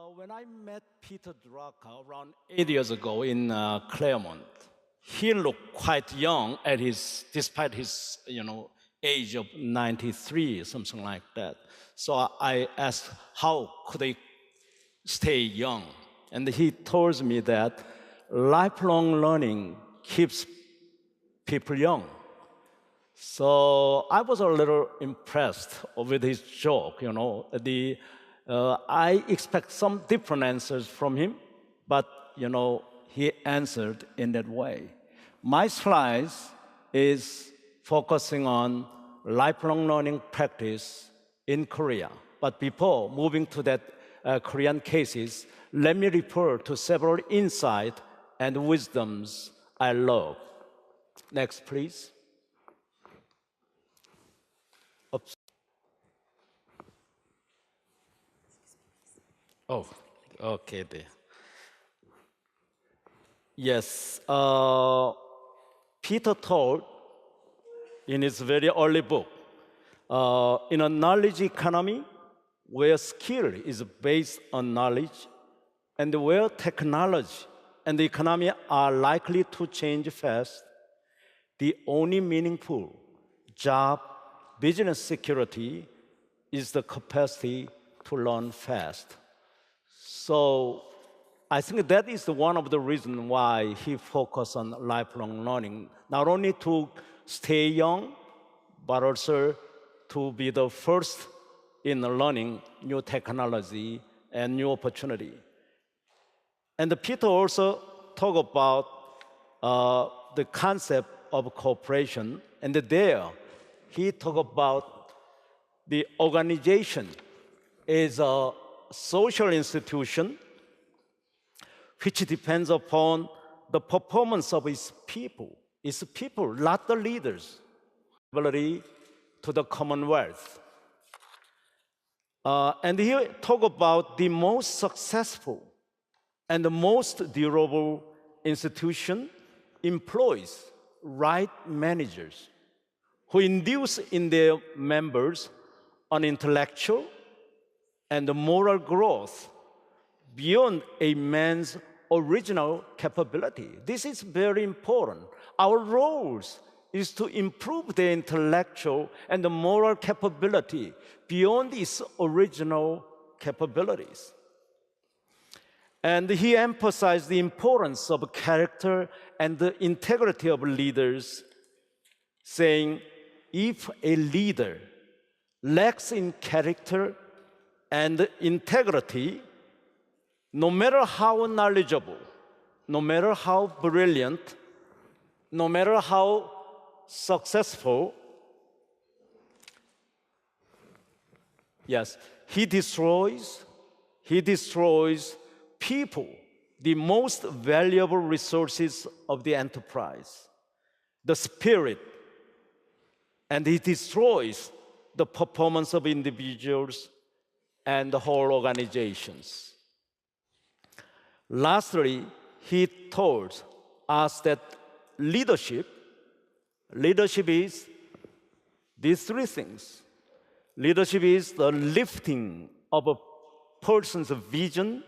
When I met Peter Drucker around 8 years ago in Claremont, he looked quite young despite his age of 93, something like that. So I asked, how could he stay young? And he told me that lifelong learning keeps people young. So I was a little impressed with his joke. I expect some different answers from him, but he answered in that way. My slides is focusing on lifelong learning practice in Korea. But before moving to that Korean cases, let me refer to several insights and wisdoms I love. Next, please. Oops. Oh, okay there. Yes, Peter told in his very early book, in a knowledge economy where skill is based on knowledge and where technology and the economy are likely to change fast, the only meaningful job business security is the capacity to learn fast. So I think that is one of the reasons why he focused on lifelong learning, not only to stay young, but also to be the first in learning new technology and new opportunity. And Peter also talked about the concept of cooperation, and there he talked about the organization is a social institution which depends upon the performance of its people, not the leaders, ability to the commonwealth. And he talked about the most successful and the most durable institution employs right managers who induce in their members an intellectual and moral growth beyond a man's original capability. This is very important. Our roles is to improve the intellectual and the moral capability beyond its original capabilities. And he emphasized the importance of character and the integrity of leaders, saying, if a leader lacks in character and integrity, no matter how knowledgeable, no matter how brilliant, no matter how successful, yes, he destroys people, the most valuable resources of the enterprise, the spirit, and he destroys the performance of individuals and the whole organizations. Lastly, he told us that leadership is these three things. Leadership is the lifting of a person's vision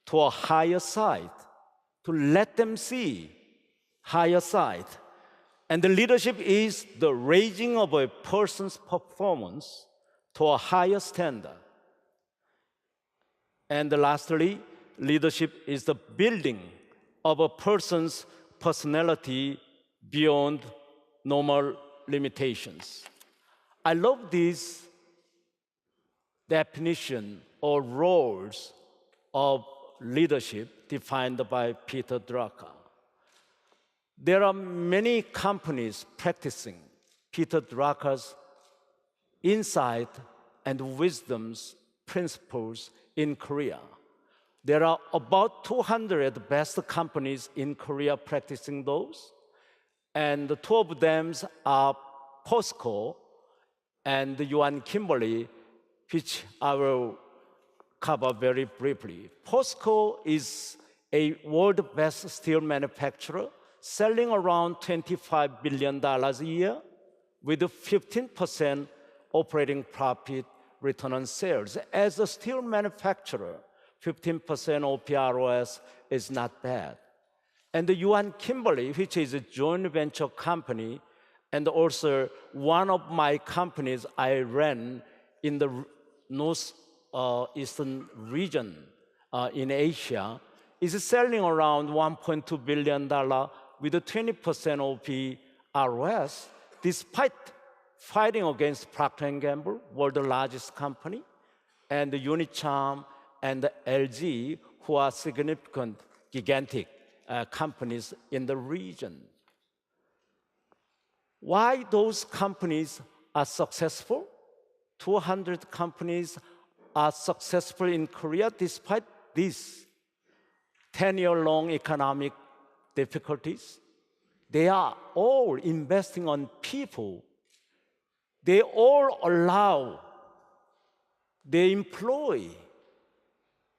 to a higher side, to let them see higher side. And the leadership is the raising of a person's performance to a higher standard. And lastly, leadership is the building of a person's personality beyond normal limitations. I love this definition or roles of leadership defined by Peter Drucker. There are many companies practicing Peter Drucker's insight and wisdom's principles in Korea. There are about 200 best companies in Korea practicing those, and the two of them are POSCO and Yuhan-Kimberly, which I will cover very briefly. POSCO is a world best steel manufacturer, selling around $25 billion a year with a 15% operating profit return on sales. As a steel manufacturer, 15% OPROS is not bad. And the Yuhan-Kimberly, which is a joint venture company, and also one of my companies I ran in the northeastern region in Asia, is selling around $1.2 billion with a 20% OPROS, despite fighting against Procter & Gamble, world's largest company, and the Unicharm and the LG, who are significant, gigantic companies in the region. Why those companies are successful? 200 companies are successful in Korea despite these 10-year-long economic difficulties. They are all investing on people. They all allow their employee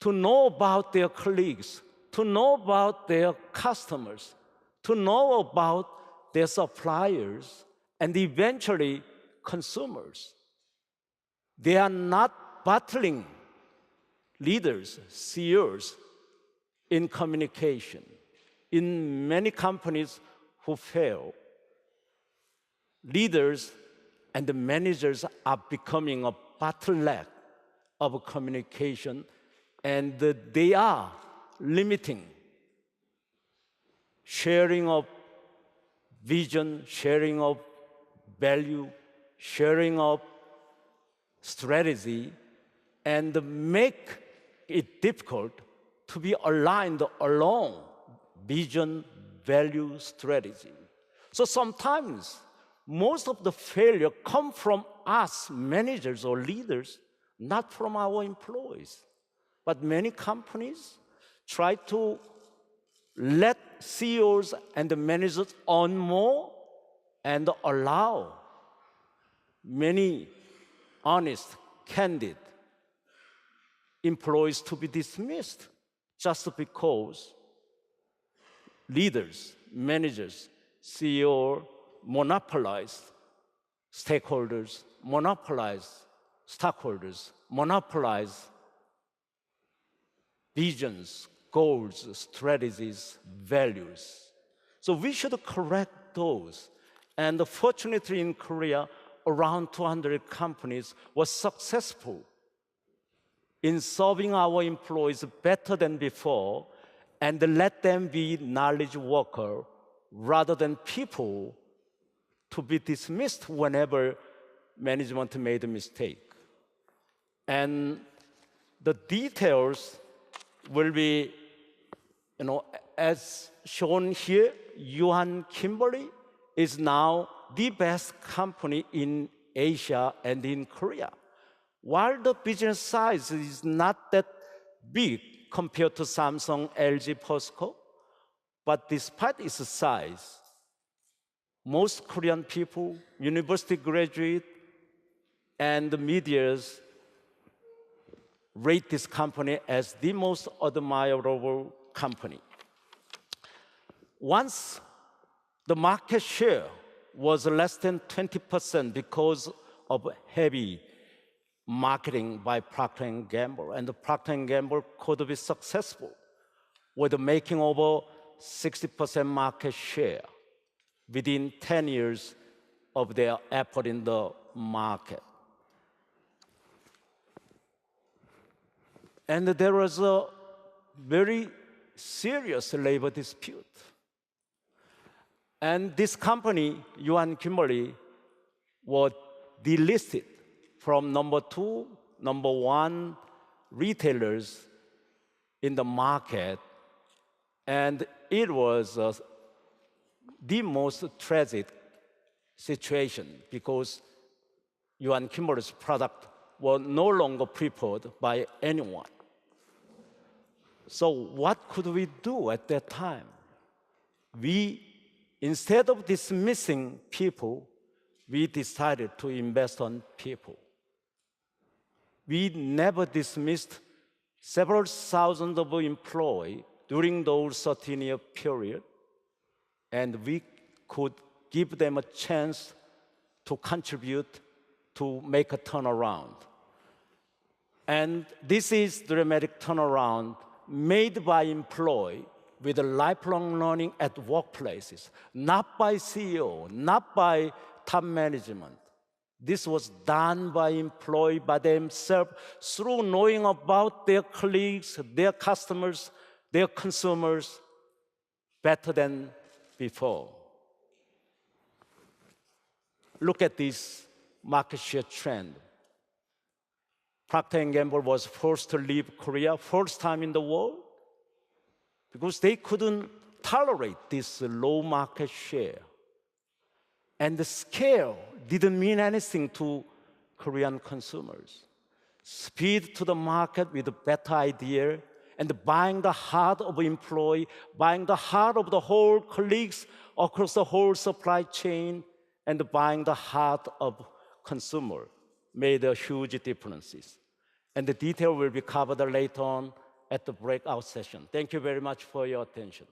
to know about their colleagues, to know about their customers, to know about their suppliers, and eventually consumers. They are not battling leaders, CEOs, in communication. In many companies who fail, leaders and the managers are becoming a bottleneck of communication, and they are limiting sharing of vision, sharing of value, sharing of strategy, and make it difficult to be aligned along vision, value, strategy. So sometimes most of the failure come from us, managers or leaders, not from our employees. But many companies try to let CEOs and the managers earn more and allow many honest, candid employees to be dismissed just because leaders, managers, CEO monopolize stakeholders, monopolize stockholders, monopolize visions, goals, strategies, values. So we should correct those. And fortunately in Korea, around 200 companies were successful in serving our employees better than before and let them be knowledge workers rather than people to be dismissed whenever management made a mistake. And the details will be, as shown here, Yuhan-Kimberly is now the best company in Asia and in Korea. While the business size is not that big compared to Samsung, LG, POSCO, but despite its size, most Korean people, university graduates, and the medias rate this company as the most admirable company. Once the market share was less than 20% because of heavy marketing by Procter & Gamble, and Procter & Gamble could be successful with making over 60% market share within 10 years of their effort in the market. And there was a very serious labor dispute. And this company, Yuhan-Kimberly, was delisted from number 2, number 1 retailers in the market. And it was the most tragic situation because Yuhan-Kimberly's product were no longer preferred by anyone. So what could we do at that time? Instead of dismissing people, we decided to invest on people. We never dismissed several thousands of employees during those 13-year period, and we could give them a chance to contribute to make a turnaround. And this is dramatic turnaround made by employee with lifelong learning at workplaces, not by CEO, not by top management. This was done by employees by themselves through knowing about their colleagues, their customers, their consumers better than before. Look at this market share trend. Procter & Gamble was forced to leave Korea, first time in the world, because they couldn't tolerate this low market share. And the scale didn't mean anything to Korean consumers. Speed to the market with a better idea and buying the heart of employee, buying the heart of the whole colleagues across the whole supply chain, and buying the heart of consumer made a huge differences. And the detail will be covered later on at the breakout session. Thank you very much for your attention.